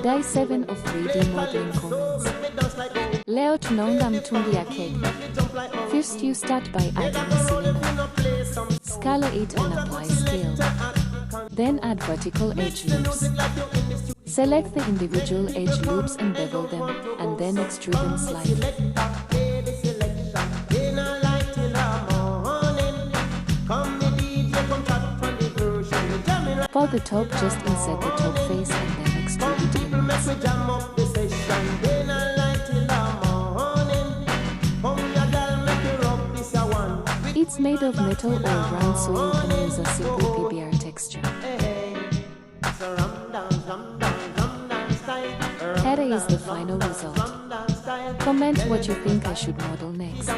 Day 7 of 3D modeling comments. Layout Nongam Tundia Keg. First you start by adding a cylinder. Scale it and apply scale. Then add vertical edge loops. Select the individual edge loops and bevel them, and then extrude them slightly. For the top, just insert the top face and then extrude it inwards. It's made of metal or round, so you can use a simple BEER texture. Here is the final result. Comment what you think I should model next.